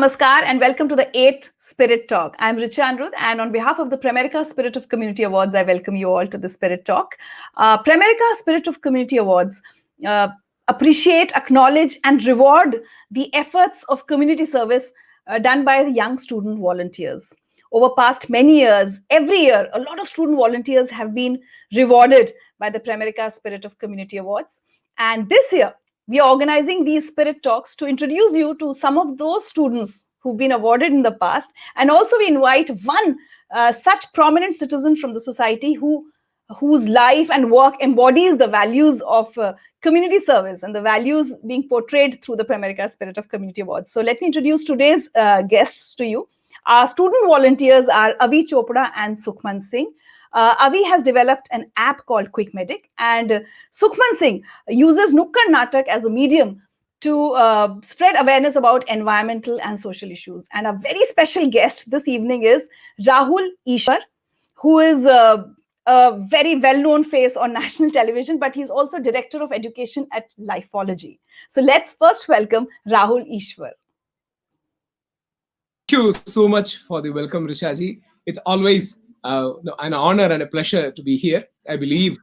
namaskar, and welcome to the 8th Spirit Talk. I'm Richa Anirudh, and on behalf of the Pramerica Spirit of Community Awards, I welcome you all to the Spirit Talk. Pramerica Spirit of Community Awards appreciate, acknowledge, and reward the efforts of community service done by young student volunteers. Over past many years, every year, a lot of student volunteers have been rewarded by the Pramerica Spirit of Community Awards. And this year, we are organizing these Spirit Talks to introduce you to some of those students who've been awarded in the past. And also we invite one such prominent citizen from the society whose life and work embodies the values of community service and the values being portrayed through the Pramerica Spirit of Community Awards. So let me introduce today's guests to you. Our student volunteers are Avi Chopra and Sukhman Singh. Avi has developed an app called Quick Medic, and Sukhman Singh uses Nukkad Natak as a medium to spread awareness about environmental and social issues. And a very special guest this evening is Rahul Ishwar, who is a very well-known face on national television, but he's also Director of Education at Lifeology. So let's first welcome Rahul Ishwar. Thank you so much for the welcome, Rishaji. It's always an honor and a pleasure to be here. I believe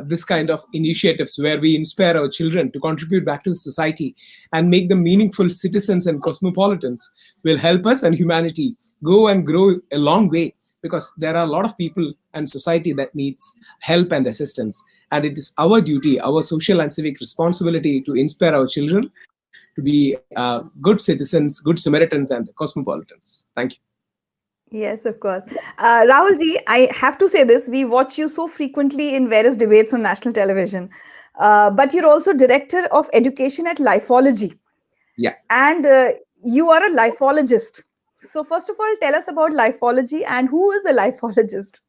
this kind of initiatives where we inspire our children to contribute back to society and make them meaningful citizens and cosmopolitans will help us and humanity go and grow a long way, because there are a lot of people and society that needs help and assistance. And it is our duty, our social and civic responsibility to inspire our children to be good citizens, good Samaritans, and cosmopolitans. Thank you. Yes, of course. Rahul ji, I have to say this. We watch you so frequently in various debates on national television. But you're also Director of Education at Lifeology. Yeah. And you are a lifologist. So first of all, tell us about Lifeology and who is a lifologist?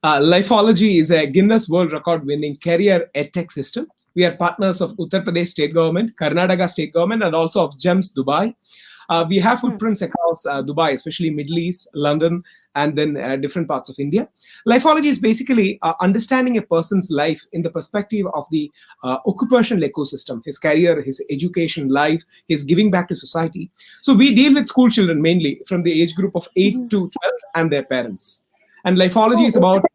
Lifeology is a Guinness World Record winning career edtech system. We are partners of Uttar Pradesh State Government, Karnataka State Government, and also of GEMS Dubai. We have footprints across Dubai, especially Middle East, London, and then different parts of India. Lifeology is basically understanding a person's life in the perspective of the occupational ecosystem, his career, his education, life, his giving back to society. So we deal with school children mainly from the age group of 8 to 12 and their parents. And Lifeology is about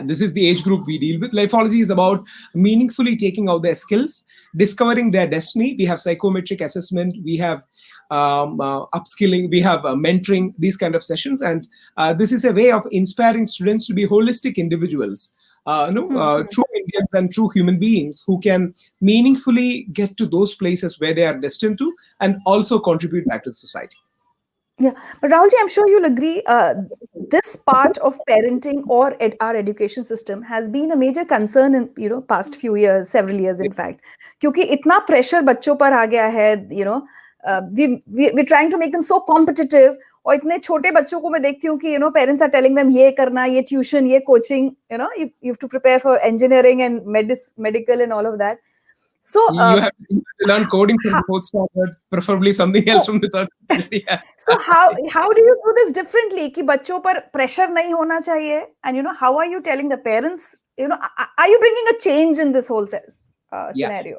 this is the age group we deal with. Lifeology is about meaningfully taking out their skills, discovering their destiny. We have psychometric assessment, we have upskilling, we have mentoring, these kind of sessions. And this is a way of inspiring students to be holistic individuals, true Indians and true human beings who can meaningfully get to those places where they are destined to and also contribute back to society. Yeah, but Rahulji, I'm sure you'll agree, this part of parenting or our education system has been a major concern in past few years, several years in fact. क्योंकि इतना pressure बच्चों पर आ गया है, we're trying to make them so competitive. और इतने छोटे बच्चों को मैं देखती हूँ कि parents are telling them ये करना, ये tuition, ये coaching, you have to prepare for engineering and medical and all of that. So you have to learn coding from the fourth standard, preferably something else from the third standard. Yeah. So how do you do this differently? कि बच्चों पर pressure नहीं होना चाहिए, and how are you telling the parents? Are you bringing a change in this whole scenario?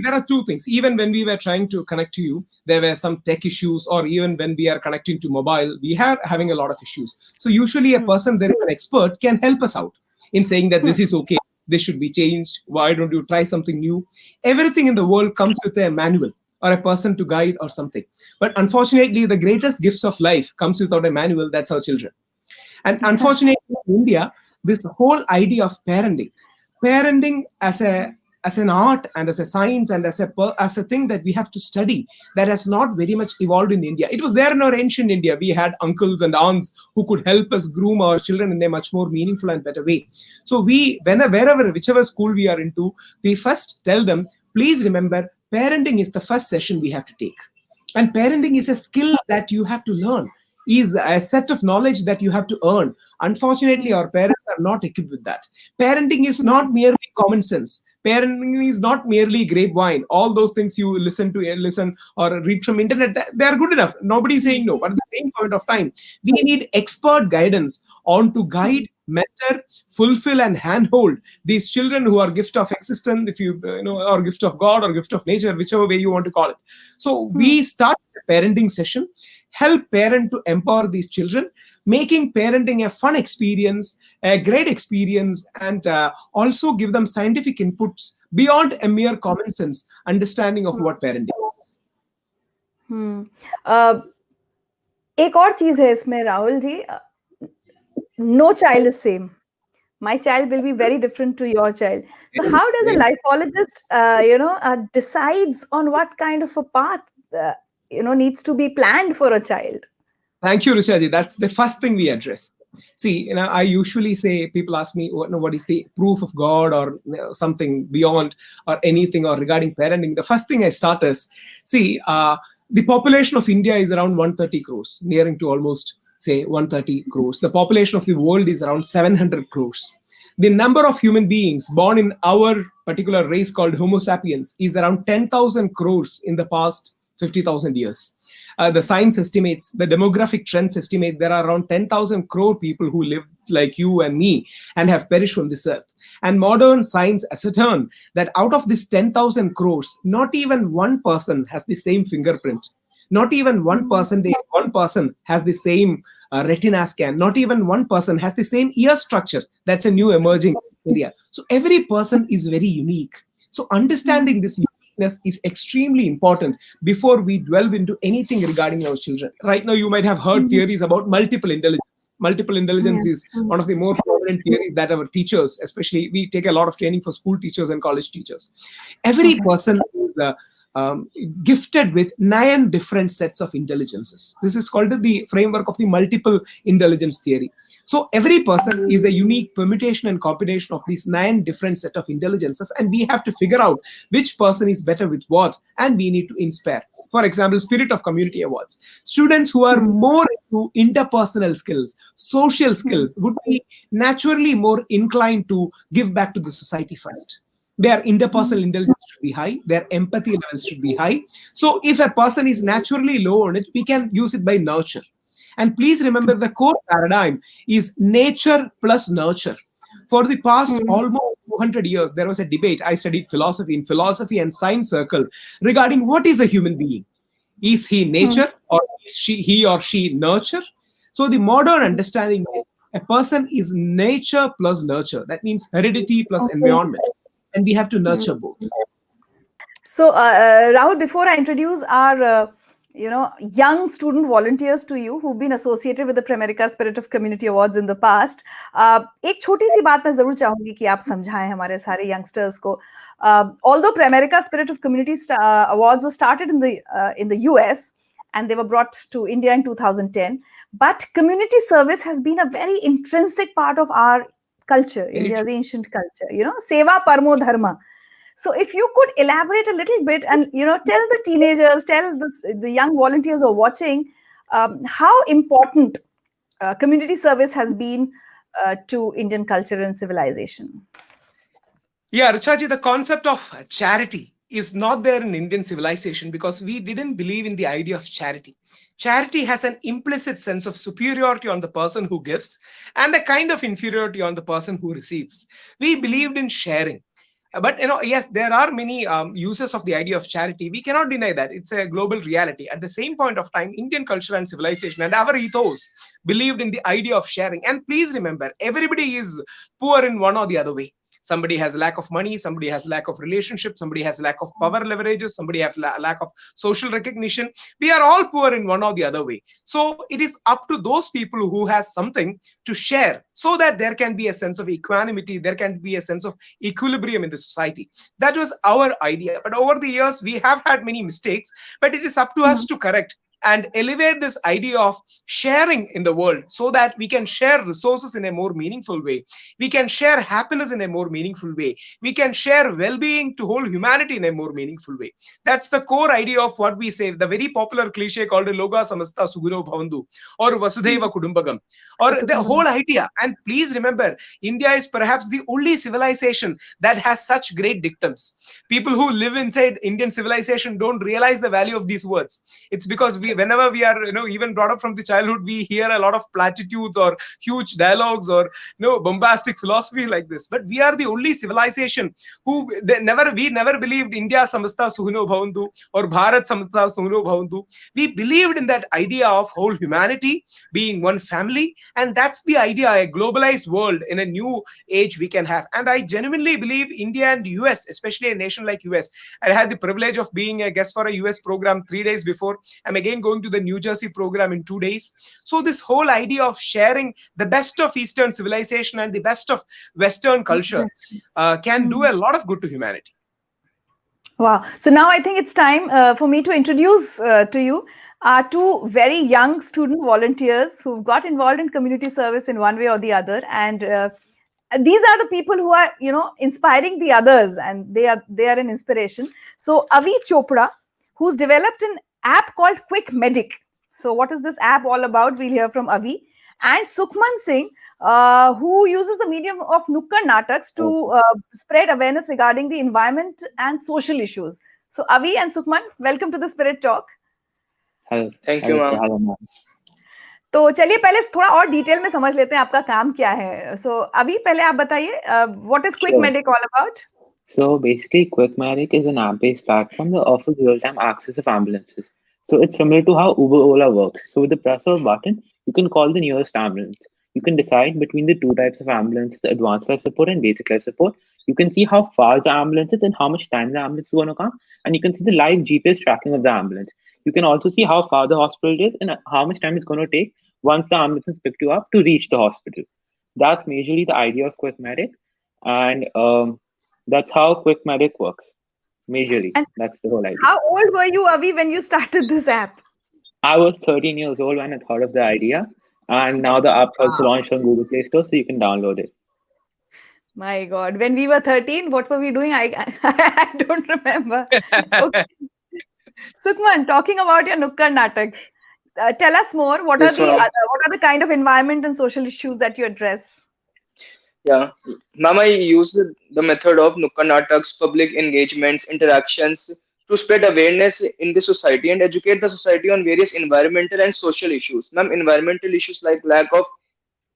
There are two things. Even when we were trying to connect to you, there were some tech issues, or even when we are connecting to mobile, we are having a lot of issues. So usually a person that is an expert can help us out in saying that this is okay. This should be changed. Why don't you try something new? Everything in the world comes with a manual or a person to guide or something. But unfortunately, the greatest gifts of life comes without a manual. That's our children. And unfortunately, in India, this whole idea of parenting as an art and as a science and as a thing that we have to study, that has not very much evolved in India. It was there in our ancient India. We had uncles and aunts who could help us groom our children in a much more meaningful and better way. So whichever school we are into, we first tell them, please remember, parenting is the first session we have to take. And parenting is a skill that you have to learn, is a set of knowledge that you have to earn. Unfortunately, our parents are not equipped with that. Parenting is not merely common sense. Parenting is not merely grapevine. All those things you listen or read from internet, they are good enough. Nobody's saying no. But at the same point of time, we need expert guidance on to guide mentor, fulfill, and handhold these children who are gift of existence, if or gift of God or gift of nature, whichever way you want to call it. So we start a parenting session, help parent to empower these children, making parenting a fun experience, a great experience, and also give them scientific inputs beyond a mere common sense understanding of what parenting is. एक और चीज है इसमें Rahul ji, no child is same. My child will be very different to your child. So how does a lifeologist decides on what kind of a path needs to be planned for a child? Thank you, Rishaji. That's the first thing we address. See, I usually say, people ask me, what is the proof of God or something beyond or anything or regarding parenting. The first thing I start is, see, the population of India is around 130 crores, nearing to almost, say, 130 crores. The population of the world is around 700 crores. The number of human beings born in our particular race called Homo sapiens is around 10,000 crores in the past 50,000 years. The science estimates, the demographic trends estimate there are around 10,000 crore people who live like you and me and have perished from this earth. And modern science ascertain that out of this 10,000 crores, not even one person has the same fingerprint. Not even one person has the same retina scan. Not even one person has the same ear structure. That's a new emerging area. So every person is very unique. So understanding this uniqueness is extremely important before we delve into anything regarding our children. Right now, you might have heard theories about multiple intelligence. Multiple intelligence is one of the more prominent theories that our teachers, especially, we take a lot of training for school teachers and college teachers. Every person is gifted with 9 different sets of intelligences. This is called the framework of the multiple intelligence theory. So every person is a unique permutation and combination of these 9 different set of intelligences, and we have to figure out which person is better with what, and we need to inspire. For example, Spirit of Community Awards. Students who are more into interpersonal skills, social skills, would be naturally more inclined to give back to the society first. Their interpersonal intelligence should be high. Their empathy levels should be high. So if a person is naturally low on it, we can use it by nurture. And please remember, the core paradigm is nature plus nurture. For the past almost 200 years, there was a debate. I studied philosophy in philosophy and science circle regarding what is a human being. Is he nature or is he or she nurture? So the modern understanding is a person is nature plus nurture. That means heredity plus environment. And we have to nurture both. So, Rahul, before I introduce our, young student volunteers to you who've been associated with the Pramerica Spirit of Community Awards in the past, एक छोटी सी बात मैं जरूर चाहूंगी कि आप समझाएं हमारे सारे youngsters को. Although Pramerica Spirit of Community Awards was started in the US and they were brought to India in 2010, but community service has been a very intrinsic part of our culture, India's ancient culture, seva parmo dharma. So if you could elaborate a little bit and, tell the teenagers, tell the young volunteers who are watching, how important community service has been to Indian culture and civilization. Yeah, Richaji, the concept of charity is not there in Indian civilization because we didn't believe in the idea of charity. Charity has an implicit sense of superiority on the person who gives and a kind of inferiority on the person who receives. We believed in sharing. But, yes, there are many uses of the idea of charity. We cannot deny that. It's a global reality. At the same point of time, Indian culture and civilization and our ethos believed in the idea of sharing. And please remember, everybody is poor in one or the other way. Somebody has lack of money, somebody has lack of relationship, somebody has lack of power leverages, somebody has lack of social recognition. We are all poor in one or the other way. So it is up to those people who has something to share so that there can be a sense of equanimity, there can be a sense of equilibrium in the society. That was our idea. But over the years, we have had many mistakes, but it is up to us to correct and elevate this idea of sharing in the world so that we can share resources in a more meaningful way. We can share happiness in a more meaningful way. We can share well-being to whole humanity in a more meaningful way. That's the core idea of what we say, the very popular cliche called Loka Samasta Sugino Bhavantu or Vasudhaiva Kudumbakam, or the whole idea. And please remember, India is perhaps the only civilization that has such great dictums. People who live inside Indian civilization don't realize the value of these words. It's because we whenever we are, even brought up from the childhood, we hear a lot of platitudes or huge dialogues or, bombastic philosophy like this. But we are the only civilization who we never believed India samasta suhino bhavantu or Bharat samasta suhino bhavantu. We believed in that idea of whole humanity being one family, and that's the idea, a globalized world in a new age we can have. And I genuinely believe India and US, especially a nation like US, I had the privilege of being a guest for a US program 3 days before. I'm again going to the New Jersey program in 2 days. So this whole idea of sharing the best of Eastern civilization and the best of Western culture can do a lot of good to humanity. Wow. So now I think it's time for me to introduce to you our two very young student volunteers who've got involved in community service in one way or the other. And these are the people who are, inspiring the others, and they are an inspiration. So Avi Chopra, who's developed an app called Quick Medic. So what is this app all about? We'll hear from Avi. And Sukhman Singh, who uses the medium of Nukkad Nataks to spread awareness regarding the environment and social issues. So Avi and Sukhman, welcome to the Spirit Talk. Hello. Thank you, ma'am. तो चलिए पहले थोड़ा और detail में समझ लेते हैं आपका काम क्या है. So अभी पहले आप बताइए, what is Quick Medic all about? So basically, Quick Medic is an app-based platform that offers real-time access of ambulances. So it's similar to how Uber Ola works. So with the press of a button, you can call the nearest ambulance. You can decide between the two types of ambulances, advanced life support and basic life support. You can see how far the ambulance is and how much time the ambulance is going to come. And you can see the live GPS tracking of the ambulance. You can also see how far the hospital is and how much time it's going to take once the ambulance has picked you up to reach the hospital. That's majorly the idea of Quick Medic. And that's how Quick Medic works. Majorly. And that's the whole idea. How old were you, Avi, when you started this app? I was 13 years old when I thought of the idea. And now the app's also launched on Google Play Store, so you can download it. My God. When we were 13, what were we doing? I don't remember. Okay. Sukhman, talking about your Nukkad Nataks, tell us more. What are the kind of environment and social issues that you address? Yeah, ma'am, I use the method of Nukkad Nataks, public engagements, interactions to spread awareness in the society and educate the society on various environmental and social issues. Ma'am, environmental issues like lack of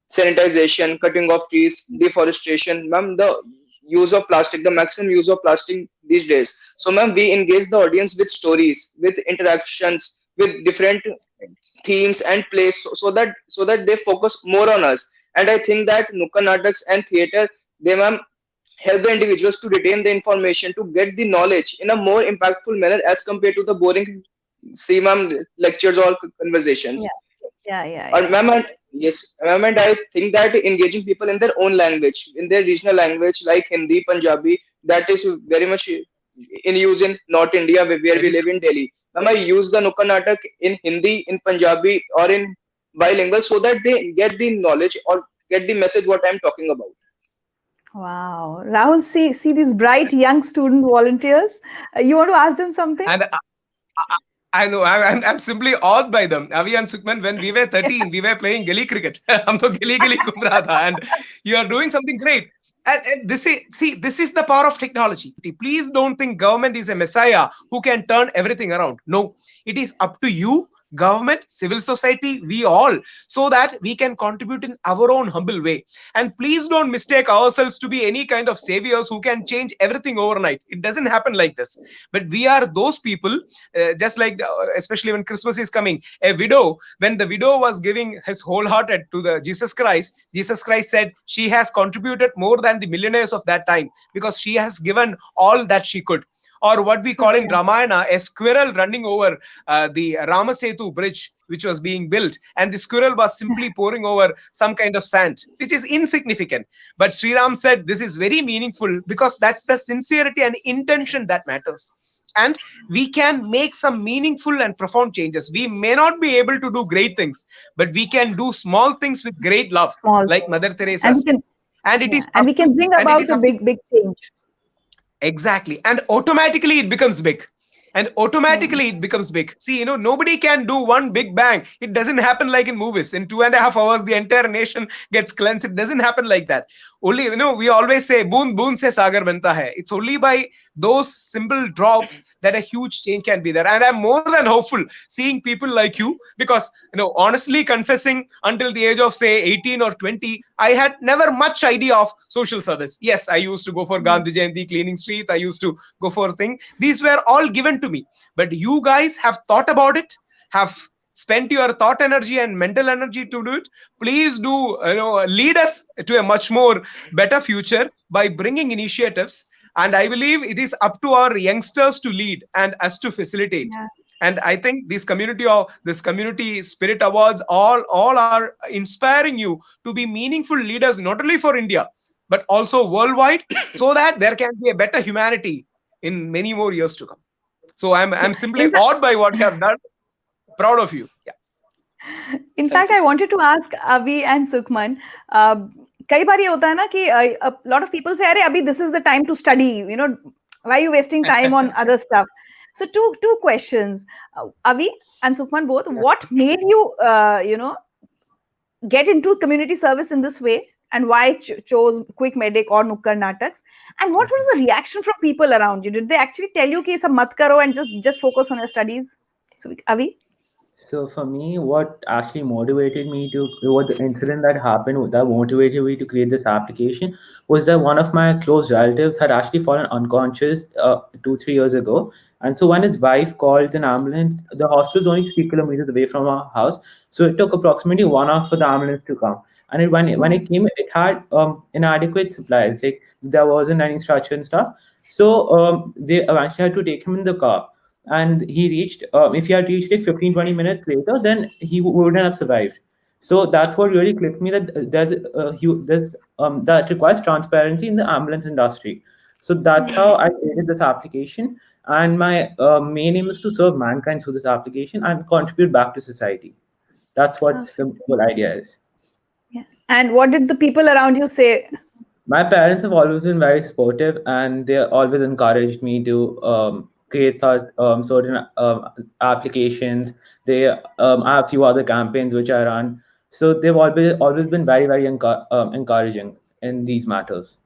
sanitization, cutting of trees, deforestation, ma'am, the use of plastic, the maximum use of plastic these days. So, ma'am, we engage the audience with stories, with interactions, with different themes and plays, so that they focus more on us. And I think that Nukkad Nataks and theatre, they, ma'am, help the individuals to retain the information, to get the knowledge in a more impactful manner as compared to the boring, lectures or conversations. Yeah. Ma'am, yes, ma'am, and I think that engaging people in their own language, in their regional language like Hindi, Punjabi, that is very much in use in North India, where we live in Delhi. Ma'am, I use the Nukkad Natak in Hindi, in Punjabi, or in bilingual, so that they get the knowledge or get the message what I'm talking about. Wow. Rahul, see these bright young student volunteers. You want to ask them something? And I know, I'm simply awed by them. Avi and Sukhman, when we were 13, we were playing gully cricket. Hum to gully ghum raha tha, and you are doing something great. And this is the power of technology. Please don't think government is a messiah who can turn everything around. No, it is up to you, government, civil society, we all, so that we can contribute in our own humble way. And please don't mistake ourselves to be any kind of saviors who can change everything overnight. It doesn't happen like this. But we are those people, just like, especially when Christmas is coming, a widow, when the widow was giving his wholehearted to the Jesus Christ said she has contributed more than the millionaires of that time, because she has given all that she could. Or what we call in Ramayana, a squirrel running over the Ramasetu bridge, which was being built, and the squirrel was simply pouring over some kind of sand, which is insignificant. But Sri Ram said this is very meaningful, because that's the sincerity and intention that matters. And we can make some meaningful and profound changes. We may not be able to do great things, but we can do small things with great love, like Mother Teresa. And we can bring about a big change. Exactly. And automatically it becomes big. and automatically it becomes big. See, nobody can do one big bang. It doesn't happen like in movies. In 2.5 hours, the entire nation gets cleansed. It doesn't happen like that. Only, we always say, boon boon se sagar banta hai. It's only by those simple drops that a huge change can be there. And I'm more than hopeful seeing people like you, because, honestly confessing, until the age of say 18 or 20, I had never much idea of social service. Yes, I used to go for Gandhi Jayanti, cleaning streets. I used to go for things. These were all given to me. But you guys have thought about it, have spent your thought energy and mental energy to do it. Please do, lead us to a much more better future by bringing initiatives. And I believe it is up to our youngsters to lead and us to facilitate. Yeah. And I think this community spirit awards all are inspiring you to be meaningful leaders, not only for India, but also worldwide, so that there can be a better humanity in many more years to come. So I'm simply awed by what you have done. Proud of you. Yeah. In fact, I wanted to ask Avi and Sukhman. कई बार ये होता है ना कि a lot of people say, "अरे अभी this is the time to study. Why are you wasting time on other stuff?" So two questions, Avi and Sukhman both. What made you get into community service in this way, and why chose Quick Medic or Nukkad Nataks? And what was the reaction from people around you? Did they actually tell you कि सब मत करो and just focus on your studies? So Avi. So for me, what actually motivated me what the incident that happened that motivated me to create this application was that one of my close relatives had actually fallen unconscious 2-3 years ago. And so when his wife called an ambulance, the hospital is only 3 kilometers away from our house. So it took approximately 1 hour for the ambulance to come. And when it came, it had inadequate supplies. Like there wasn't any structure and stuff. So they eventually had to take him in the car. And he reached, if he had reached like 15-20 minutes later, then he wouldn't have survived. So that's what really clicked me, that there's that requires transparency in the ambulance industry. So that's how I created this application. And my main aim is to serve mankind through this application and contribute back to society. That's what the whole idea is. Yeah. And what did the people around you say? My parents have always been very supportive, and they always encouraged me to create certain applications. They have a few other campaigns which I run. So they've always been very, very encouraging in these matters.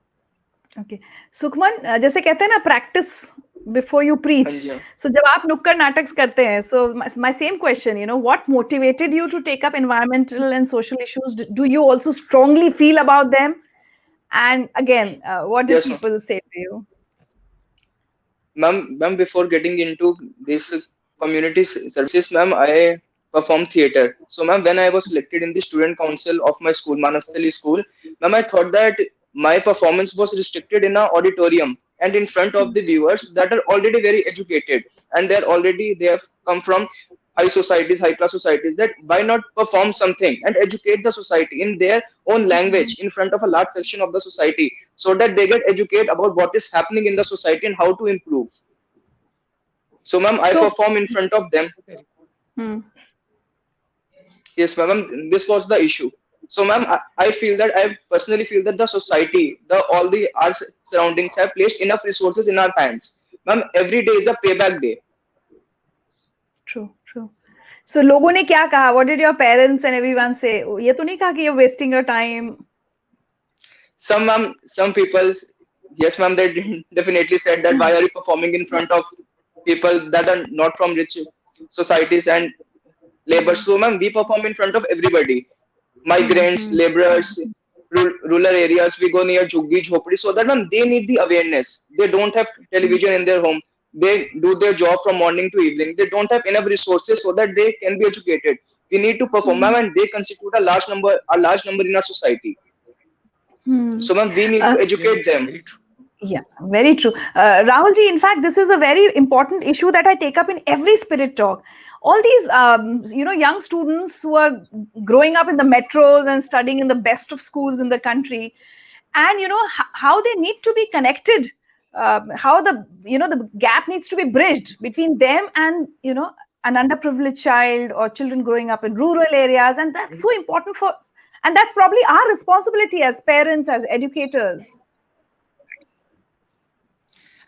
Okay. Sukhman, जैसे कहते हैं ना, practice before you preach. So जब आप नुक्कड़ नाटक करते हैं, so my same question, what motivated you to take up environmental and social issues? Do you also strongly feel about them? And again, what did people say to you? Ma'am, before getting into this community services, ma'am, I perform theater. So, ma'am, when I was selected in the student council of my school, Manasthali school, ma'am, I thought that my performance was restricted in an auditorium and in front of the viewers that are already very educated, and they have come from high class societies, that why not perform something and educate the society in their own language in front of a large section of the society, so that they get educated about what is happening in the society and how to improve. So, ma'am, I perform in front of them. Yes, ma'am, this was the issue. So, ma'am, I personally feel that the society, all our surroundings have placed enough resources in our hands. Ma'am, every day is a payback day. True. So, लोगों ने क्या कहा? What did your parents and everyone say? ये तो नहीं कहा कि you're wasting your time? Some people, yes, ma'am, they definitely said that why are you performing in front of people that are not from rich societies and labor? So, ma'am, we perform in front of everybody. Migrants, laborers, rural areas. We go near Juggi, Jhopadi, so that, ma'am, they need the awareness. They don't have television in their home. They do their job from morning to evening. They don't have enough resources so that they can be educated. We need to perform, ma'am, and they constitute a large number in our society. So, ma'am, we need to educate them. Yeah, very true. Rahulji, in fact, this is a very important issue that I take up in every Spirit Talk. All these, young students who are growing up in the metros and studying in the best of schools in the country, and how they need to be connected, how the gap needs to be bridged between them and an underprivileged child or children growing up in rural areas, and that's so important and that's probably our responsibility as parents, as educators.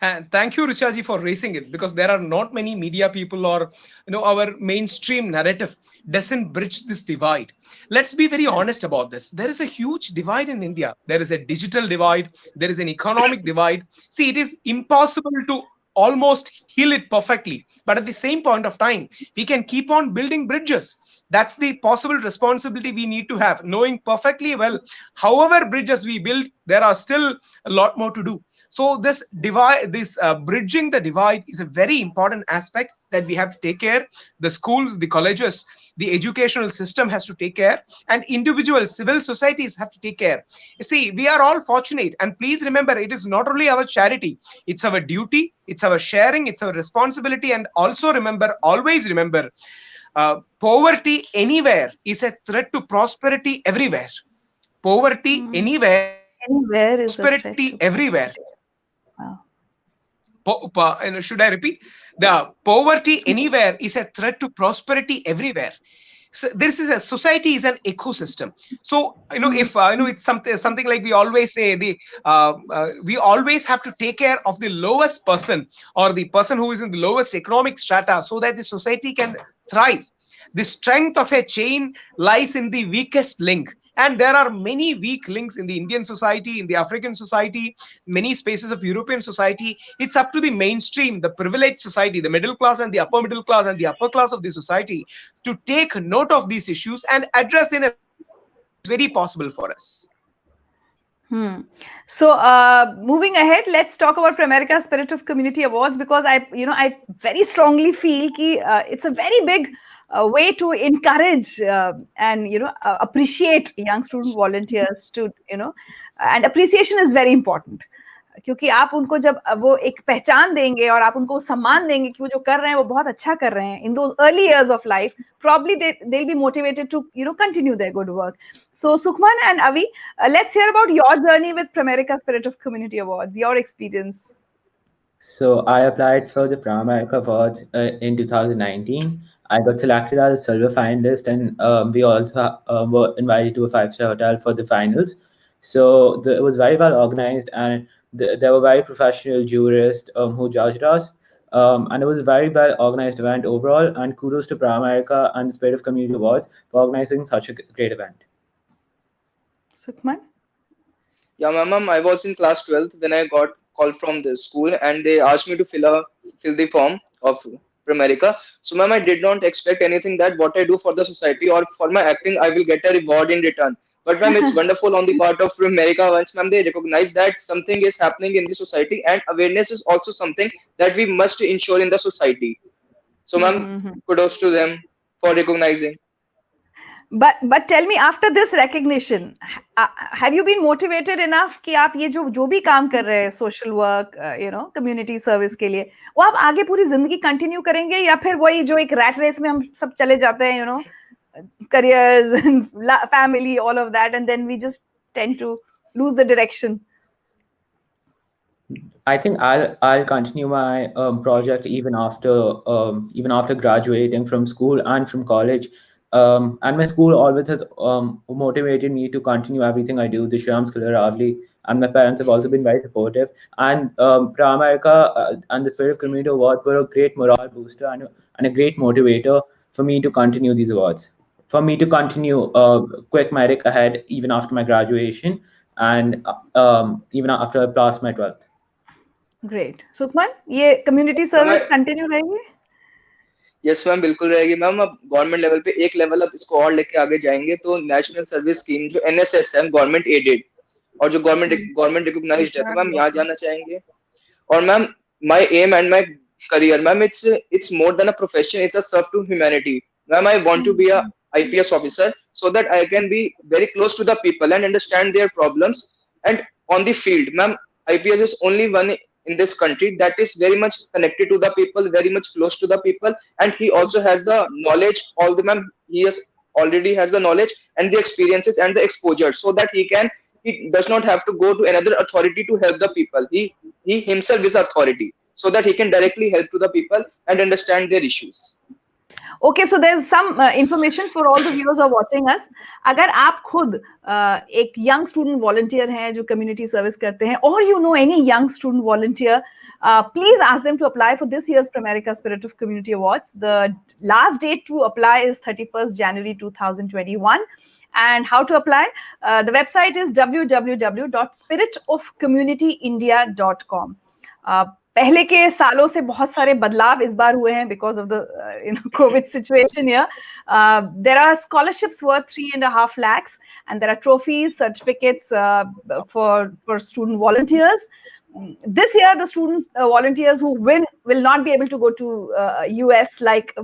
And thank you, Richaji, for raising it, because there are not many media people, or our mainstream narrative doesn't bridge this divide. Let's be very honest about this. There is a huge divide in India. There is a digital divide. There is an economic divide. See, it is impossible to almost heal it perfectly, but at the same point of time, we can keep on building bridges. That's the possible responsibility we need to have, knowing perfectly well, however bridges we build, there are still a lot more to do. So this divide, this bridging the divide, is a very important aspect that we have to take care. The schools, the colleges, the educational system has to take care, and individual civil societies have to take care. You see, we are all fortunate, and please remember, it is not only our charity, it's our duty, it's our sharing, it's our responsibility. And also remember, always remember, poverty anywhere is a threat to prosperity everywhere. Poverty anywhere, Anywhere is a threat prosperity to everywhere. Wow. Should I repeat? The poverty anywhere is a threat to prosperity everywhere. So this is a society is an ecosystem. So if it's something like we always say, we always have to take care of the lowest person, or the person who is in the lowest economic strata, so that the society can thrive. The strength of a chain lies in the weakest link. And there are many weak links in the Indian society, in the African society, many spaces of European society. It's up to the mainstream, the privileged society, the middle class and the upper middle class and the upper class of the society, to take note of these issues and address in a very possible for us. So moving ahead, let's talk about Pramerica Spirit of Community Awards, because I very strongly feel that it's a very big way to encourage and appreciate young student volunteers to and appreciation is very important. क्योंकि आप उनको जब वो एक पहचान देंगे और आप उनको सम्मान देंगे कि वो जो कर रहे हैं वो बहुत अच्छा कर रहे हैं in those early years of life, probably they'll be motivated to continue their good work. So Sukhman and Avi, let's hear about your journey with Pramerica Spirit of Community Awards, your experience. So I applied for the Pramerica Awards in 2019. I got selected as a silver finalist, and we also were invited to a 5-star hotel for the finals. So it was very well organized, and there were very professional jurists who judged us. And it was a very well organized event overall. And kudos to Pramerica and the Spirit of Community Awards for organizing such a great event. Sukhman? Yeah, ma'am, I was in class 12th when I got called from the school, and they asked me to fill the form of Pramerica. So, ma'am, I did not expect anything that what I do for the society or for my acting, I will get a reward in return. But, ma'am, it's wonderful on the part of Pramerica. Once, ma'am, they recognize that something is happening in the society, and awareness is also something that we must ensure in the society. So, ma'am, kudos to them for recognizing. But tell me, after this recognition, have you been motivated enough कि आप ये जो भी काम कर रहे हैं, social work, community service के लिए, वो आप आगे पूरी जिंदगी continue करेंगे, या फिर वही जो एक rat race में हम सब चले जाते हैं, careers and family, all of that, and then we just tend to lose the direction? I think I'll continue my project even after graduating from school and from college. And my school always has motivated me to continue everything I do, the Shriram Scholar Ravli, and my parents have also been very supportive. And Pramerica and the Spirit of Community Awards were a great morale booster and a great motivator for me to continue these awards, for me to continue Quick Merit ahead even after my graduation and even after I passed my 12th. Great. Sukhman, ये community service continue रहेगी? Yes ma'am, बिल्कुल रहेगी ma'am. अब government level पे एक level अब इसको और लेके आगे जाएंगे तो नेशनल सर्विस स्कीम जो एनएसएस है, गवर्नमेंट एडेड और जो गवर्नमेंट रिकॉग्नाइज्ड है, तो मैम यहाँ जाना चाहेंगे. और ma'am my M and my career, ma'am, it's more than a profession, it's a serve to humanity. Ma'am, I want to be a IPS officer so that I can be very close to the people and understand their problems. And on the field, ma'am, IPS is only one in this country that is very much connected to the people, very much close to the people, and he also has the knowledge. He already has the knowledge and the experiences and the exposure, so that he does not have to go to another authority to help the people. He himself is authority, so that he can directly help to the people and understand their issues. Okay, so there's some information for all the viewers who are watching us. अगर आप खुद एक young student volunteer हैं जो community service करते हैं, or you know any young student volunteer, please ask them to apply for this year's Pramerica Spirit of Community Awards. The last date to apply is 31st January 2021. And how to apply? The website is www.spiritofcommunityindia.com. पहले के सालों से बहुत सारे बदलाव इस बार हुए हैं because of the COVID situation here. There are scholarships worth 3.5 lakhs, and there are trophies, certificates for student volunteers. This year, the students, volunteers who win will not be able to go to US like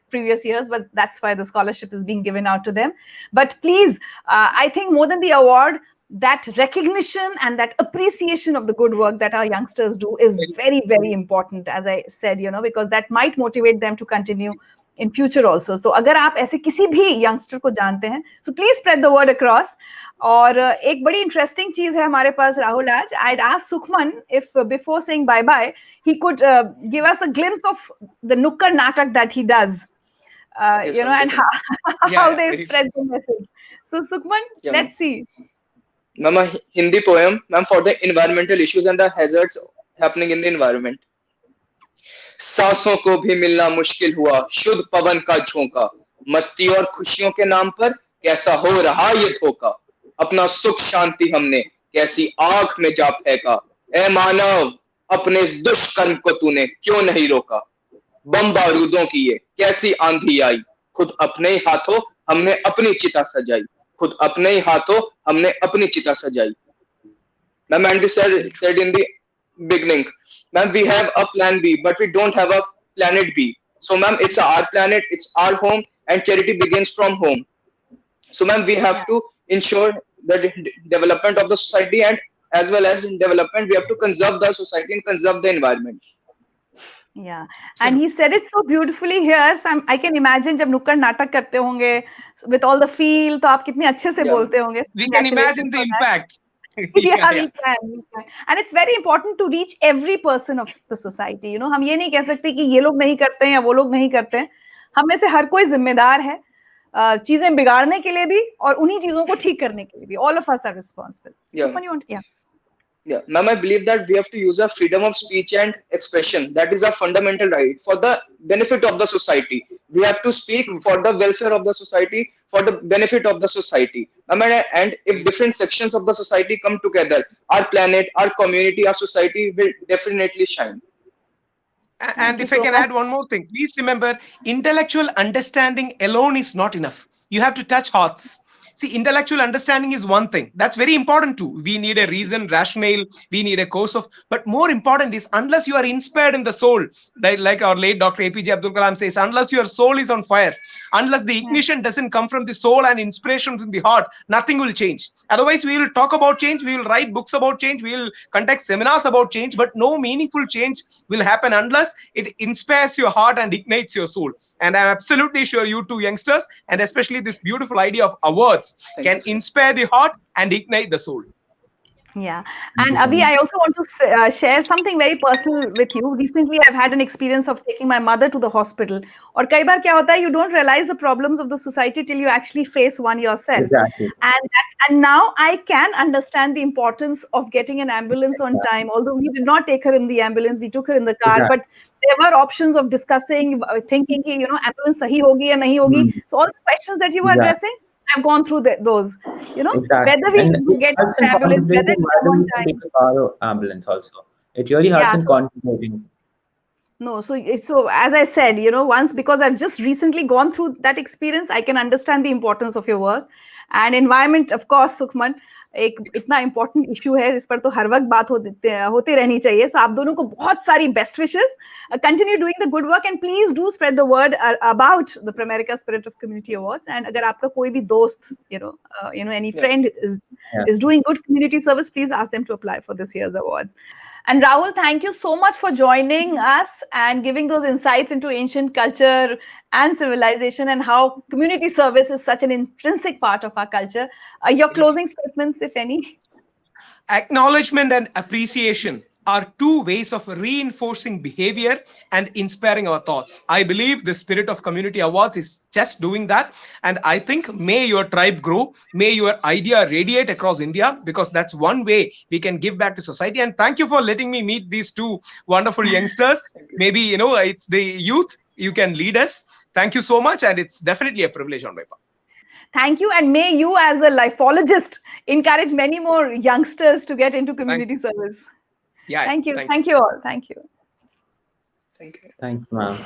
previous years, but that's why the scholarship is being given out to them. But please, I think more than the award, that recognition and that appreciation of the good work that our youngsters do is very, very important, as I said, because that might motivate them to continue in future also. So अगर आप ऐसे किसी भी youngster को जानते हैं, so please spread the word across. और एक बड़ी interesting चीज है हमारे पास राहुल आज. I'd ask Sukhman if before saying bye bye, he could give us a glimpse of the Nukkad Natak that he does, Yes, and how they very spread the message. So Sukhman, Yeah. let's see. Ma'am, a Hindi poem, ma'am, for the environmental issues and the hazards happening in the environment. सांसों को भी मिलना मुश्किल हुआ, शुद्ध पवन का झोंका, मस्ती और खुशियों के नाम पर कैसा हो रहा ये धोखा, अपना सुख शांति हमने कैसी आंख में जा फेंका, ए मानव अपने इस दुष्कर्म को तूने क्यों नहीं रोका, बम बारूदों की ये कैसी आंधी आई, खुद अपने ही हाथों हमने अपनी चिता सजाई, खुद अपने ही हाथों हमने अपनी चिता सजाई. Ma'am, and we said in the beginning, ma'am, we have a plan B, but we don't have a planet B. So, ma'am, it's our planet, it's our home, and charity begins from home. So, ma'am, we have to ensure the development of the society, and as well as in development, we have to conserve the society and conserve the environment. Yeah, and he said it so beautifully here. So I can imagine जब नुक्कड़ नाटक करते होंगे with all the feel, तो आप कितने अच्छे से बोलते होंगे. We can imagine the impact. Yeah, we can. And it's very important to reach every person of the society. हम ये नहीं कह सकते कि ये लोग नहीं करते हैं या वो लोग नहीं करते हैं. हम में से हर कोई जिम्मेदार है चीजें बिगाड़ने के लिए भी और उन्हीं चीजों को ठीक करने के लिए भी. All of us are responsible. Yeah. Yeah, ma'am, I believe that we have to use our freedom of speech and expression. That is a fundamental right for the benefit of the society. We have to speak for the welfare of the society, for the benefit of the society. And if different sections of the society come together, our planet, our community, our society will definitely shine. And if I can add one more thing, please remember, intellectual understanding alone is not enough. You have to touch hearts. See, intellectual understanding is one thing. That's very important too. We need a reason, rationale. We need a course of. But more important is, unless you are inspired in the soul, like our late Dr. APJ Abdul Kalam says, unless your soul is on fire, unless the ignition doesn't come from the soul and inspiration from the heart, nothing will change. Otherwise, we will talk about change. We will write books about change. We will conduct seminars about change. But no meaningful change will happen unless it inspires your heart and ignites your soul. And I'm absolutely sure you two youngsters, and especially this beautiful idea of awards, can inspire the heart and ignite the soul. Yeah. And Abhi, I also want to share something very personal with you. Recently, I've had an experience of taking my mother to the hospital. और कई बार क्या होता है, you don't realize the problems of the society till you actually face one yourself. Exactly. And now I can understand the importance of getting an ambulance on time. Although we did not take her in the ambulance, we took her in the car. Exactly. But there were options of discussing, thinking, ambulance sahi hogi ya nahi hogi. So all the questions that you were addressing, I've gone through those. Exactly. Whether we get an ambulance, whether we come on time. Take a car ambulance also. It really helps in contributing. No, so as I said, once, because I've just recently gone through that experience, I can understand the importance of your work. And environment, of course, Sukhman, एक इतना important issue है, इस पर तो हर वक्त बात होती रहनी चाहिए. So आप दोनों को बहुत सारी best wishes. Continue doing the good work and please do spread the word about the Pramerica Spirit of Community Awards. And अगर आपका कोई भी दोस्त, any friend is doing good community service, please ask them to apply for this year's awards. And Rahul, thank you so much for joining us and giving those insights into ancient culture and civilization and how community service is such an intrinsic part of our culture. Your closing statements, if any? Acknowledgement and appreciation are two ways of reinforcing behavior and inspiring our thoughts. I believe the Spirit of Community Awards is just doing that. And I think may your tribe grow, may your idea radiate across India, because that's one way we can give back to society. And thank you for letting me meet these two wonderful youngsters. Maybe, it's the youth, you can lead us. Thank you so much. And it's definitely a privilege on my part. Thank you. And may you, as a lifologist, encourage many more youngsters to get into community service. Yeah. Thank you. Thank you all. Thank you. Thank you. Thank you, ma'am.